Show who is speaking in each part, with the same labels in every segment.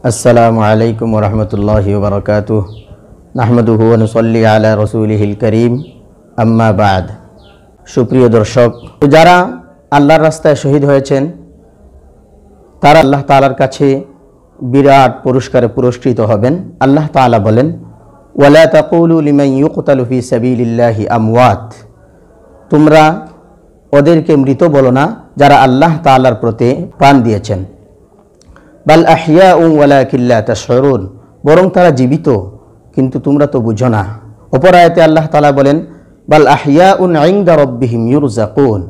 Speaker 1: আসসালামু আলাইকুম ওয়া রাহমাতুল্লাহি ওয়া বারাকাতুহু নাহমাদুহু ওয়া নুসাল্লি আলা রাসূলিহিল কারীম আম্মা বা'দ। সুপ্রিয় দর্শক, যারা আল্লাহর রাস্তায় শহীদ হয়েছেন তারা আল্লাহ তাআলার কাছে বিরাট পুরস্কারে পুরস্কৃত হবেন। আল্লাহ তাআলা বলেন, ওয়ালা তাকুলু লিমান ইউকতালু ফি সাবিলিল্লাহি আমওয়াত, তোমরা ওদেরকে মৃত বলো না যারা আল্লাহ তাআলার পথে প্রাণ দিয়েছেন। বাল আহইয়াউ ওয়ালাকিন লা তাশউরুন, বরং তারা জীবিত কিন্তু তোমরা তো বুঝো না। অপর আয়াতে আল্লাহ তাআলা বলেন, বাল আহইয়াউন ইনদা রাব্বিহিম ইউরযাকুন,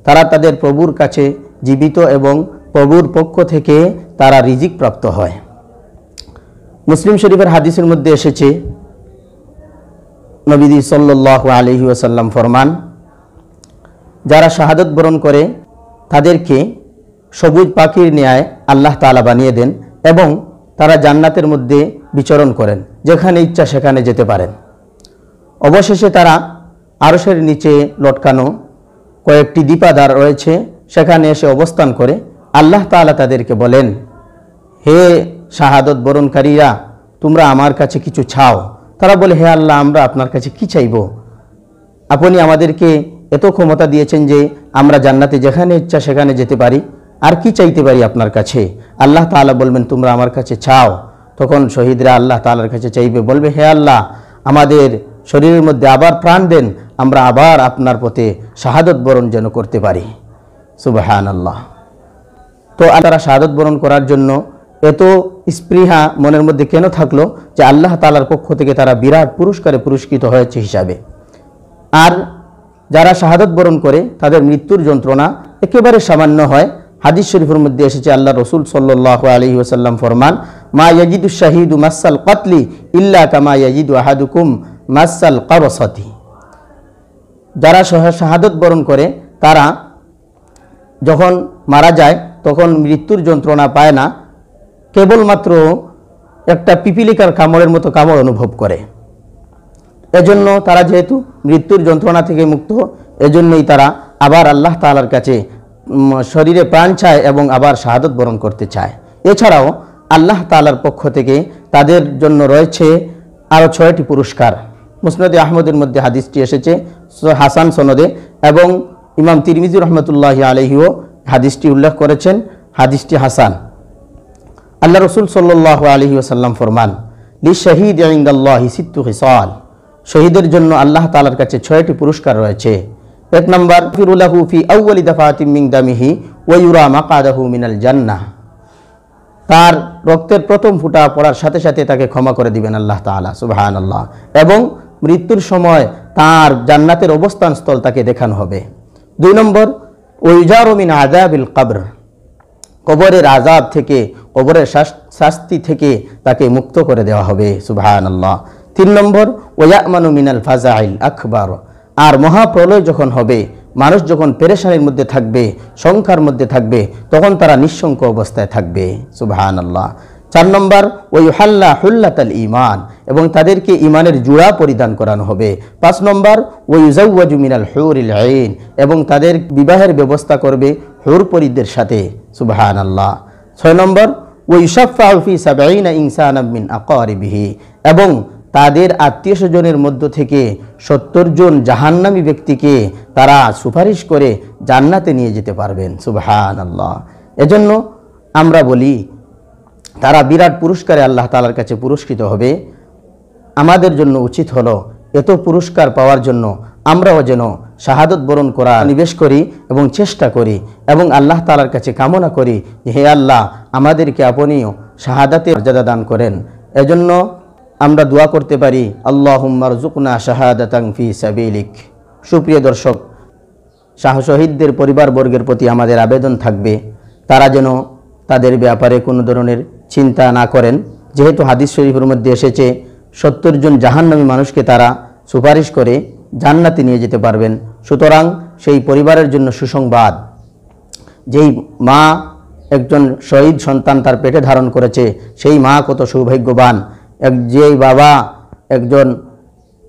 Speaker 1: তারা তাদের প্রভুর কাছে জীবিত এবং প্রভুর পক্ষ থেকে তারা রিজিক প্রাপ্ত হয়। মুসলিম শরীফের হাদিসের মধ্যে এসেছে, নবী সাল্লাল্লাহু আলাইহি ওয়াসাল্লাম ফরমান, যারা শাহাদত বরণ করে তাদেরকে সবুজ পাখির ন্যায় আল্লাহ তাআলা বানিয়ে দেন এবং তারা জান্নাতের মধ্যে বিচরণ করেন, যেখানে ইচ্ছা সেখানে যেতে পারেন। অবশেষে তারা আরশের নিচে লটকানো কয়েকটি দীপাধার রয়েছে, সেখানে এসে অবস্থান করে আল্লাহ তাআলা তাদেরকে বলেন, হে শাহাদত বরণকারীরা, তোমরা আমার কাছে কিছু চাও। তারা বলে, হে আল্লাহ, আমরা আপনার কাছে কি চাইব? আপনি আমাদেরকে এত ক্ষমতা দিয়েছেন যে আমরা জান্নাতে যেখানে ইচ্ছা সেখানে যেতে পারি, আর কি চাইতে পারি আপনার কাছে? আল্লাহ তাআলা বলবেন, তোমরা আমার কাছে চাও। তখন শহীদরা আল্লাহ তাআলার কাছে চাইবে, বলবে, হে আল্লাহ, আমাদের শরীরের মধ্যে আবার প্রাণ দেন, আমরা আবার আপনার পথে শাহাদত বরণ যেন করতে পারি। সুবহানাল্লাহ। তো তারা শাহাদত বরণ করার জন্য এত স্পৃহা মনের মধ্যে কেন থাকলো যে আল্লাহ তাআলার পক্ষ থেকে তারা বিরাট পুরস্কারে পুরস্কৃত হয়েছে হিসাবে। আর যারা শাহাদত বরণ করে তাদের মৃত্যুর যন্ত্রণা একেবারে সামান্য হয়। হাদিস শরীফের মধ্যে এসেছে, আল্লাহ রসুল সাল্লাল্লাহু আলাইহি ওয়াসাল্লাম ফরমান, মা ইয়াজিদু শাহিদু মাসাল কাতলি ইল্লা কামা ইয়াজিদু আহাদুকুম মাসাল কারসাতি, যারা শাহাদত বরণ করে তারা যখন মারা যায় তখন মৃত্যুর যন্ত্রণা পায় না, কেবলমাত্র একটা পিপিলিকার কামড়ের মতো কামড় অনুভব করে। এজন্য তারা যেহেতু মৃত্যুর যন্ত্রণা থেকে মুক্ত, এজন্যই তারা আবার আল্লাহ তাআলার কাছে শরীরে প্রাণ চায় এবং আবার শাহাদত বরণ করতে চায়। এছাড়াও আল্লাহ তাআলার পক্ষ থেকে তাদের জন্য রয়েছে আরও 6টি পুরস্কার। মুসনাদে আহমদের মধ্যে হাদিসটি এসেছে হাসান সনদে, এবং ইমাম তিরমিজি রহমতুল্লাহি আলাইহিও হাদিসটি উল্লেখ করেছেন, হাদিসটি হাসান। আল্লাহ রসুল সাল্লাল্লাহু আলাইহি ওয়াসাল্লাম ফরমান, লিশাহিদ ইনদাল্লাহি সিত্তু খিসাল, শহীদের জন্য আল্লাহ তাআলার কাছে 6টি পুরস্কার রয়েছে। 1 নম্বর, ফিরুলাহু ফি আউয়ালি দাফাতিন মিন দামিহি ওয়া ইউরা মাকাদাহু মিনাল জান্নাহ, তার রক্তের প্রথম ফোঁটা পড়ার সাথে সাথে তাকে ক্ষমা করে দিবেন আল্লাহ তাআলা। সুবহানাল্লাহ। এবং মৃত্যুর সময় তার জান্নাতের অবস্থান স্থল তাকে দেখানো হবে। 2 নম্বর, ওয়াইজারু মিন আযাবিল কবর, কবরের আযাব থেকে, কবরের শাস্তি থেকে তাকে মুক্ত করে দেওয়া হবে। সুবহানাল্লাহ। 3 নম্বর, ওয়ায়ামানু মিনাল ফাজাইল আকবার, আর মহাপ্রলয় যখন হবে, মানুষ যখন পেরেশানির মধ্যে থাকবে, সংখ্যার মধ্যে থাকবে, তখন তারা নিঃশঙ্ক অবস্থায় থাকবে। সুবহানাল্লাহ। 4 নম্বর, ওয়ায়ুহাল্লা হুল্লাতাল ঈমান, এবং তাদেরকে ঈমানের জুড়া পরিধান করানো হবে। 5 নম্বর, ওয়ায়ুজাওয়াজু মিনাল হুরিল আইন, এবং তাদের বিবাহের ব্যবস্থা করবে হুর পরীদের সাথে। সুবহানাল্লাহ। 6 নম্বর, ওয়ায়ুশাফাউ ফি 70 ইনসানাম মিন আকারিবিহি, এবং তাদের আত্মীয় স্বজনের মধ্য থেকে 70 জন জাহান্নামী ব্যক্তিকে তারা সুপারিশ করে জান্নাতে নিয়ে যেতে পারবেন। সুবহানাল্লাহ। এজন্য আমরা বলি, তারা বিরাট পুরস্কারে আল্লাহ তাআলার কাছে পুরস্কৃত হবে। আমাদের জন্য উচিত হলো এত পুরস্কার পাওয়ার জন্য আমরাও যেন শাহাদত বরণ করা নিবেশ করি এবং চেষ্টা করি এবং আল্লাহ তাআলার কাছে কামনা করি, হে আল্লাহ, আমাদেরকে আপনিও শাহাদাতের মর্যাদা দান করেন। এজন্য আমরা দোয়া করতে পারি, আল্লাহুম্মা রযুকনা শাহাদাতান ফি সাবিলিক। সুপ্রিয় দর্শক, শহীদদের পরিবারবর্গের প্রতি আমাদের আবেদন থাকবে, তারা যেন তাদের ব্যাপারে কোনো ধরনের চিন্তা না করেন। যেহেতু হাদিস শরীফের মধ্যে এসেছে 70 জন জাহান্নামী মানুষকে তারা সুপারিশ করে জান্নাতে নিয়ে যেতে পারবেন, সুতরাং সেই পরিবারের জন্য সুসংবাদ। যেই মা একজন শহীদ সন্তান তার পেটে ধারণ করেছে, সেই মা কত সৌভাগ্যবান। যেই বাবা একজন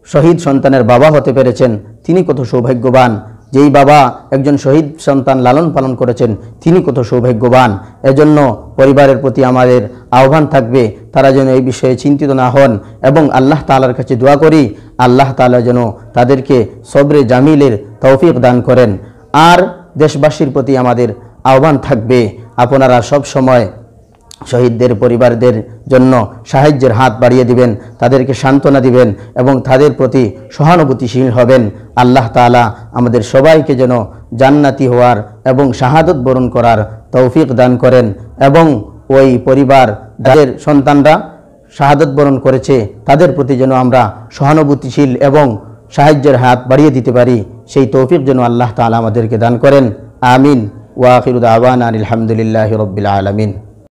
Speaker 1: শহীদ সন্তানের বাবা হতে পেরেছেন, তিনি কত সৌভাগ্যবান। যেই বাবা একজন শহীদ সন্তান লালন পালন করেছেন তিনি কত সৌভাগ্যবান। এজন্য পরিবারের প্রতি আমাদের আহ্বান থাকবে তারা যেন এই বিষয়ে চিন্তিত না হন এবং আল্লাহ তাআলার কাছে দোয়া করি আল্লাহ তাআলা যেন তাদেরকে সবরে জামিলের তৌফিক দান করেন। আর দেশবাসীর প্রতি আমাদের আহ্বান থাকবে আপনারা সব সময় শহীদদের পরিবারদের জন্য সাহায্যের হাত বাড়িয়ে দিবেন, তাদেরকে সান্ত্বনা দিবেন এবং তাদের প্রতি সহানুভূতিশীল হবেন। আল্লাহ তাআলা আমাদের সবাইকে যেন জান্নাতি হওয়ার এবং শাহাদত বরণ করার তৌফিক দান করেন এবং ওই পরিবার যাদের সন্তানরা শাহাদত বরণ করেছে তাদের প্রতি যেন আমরা সহানুভূতিশীল এবং সাহায্যের হাত বাড়িয়ে দিতে পারি, সেই তৌফিক যেন আল্লাহ তাআলা আমাদেরকে দান করেন। আমিন। ওয়া আখিরু দাওয়ানা আলহামদুলিল্লাহি রাব্বিল আলামিন।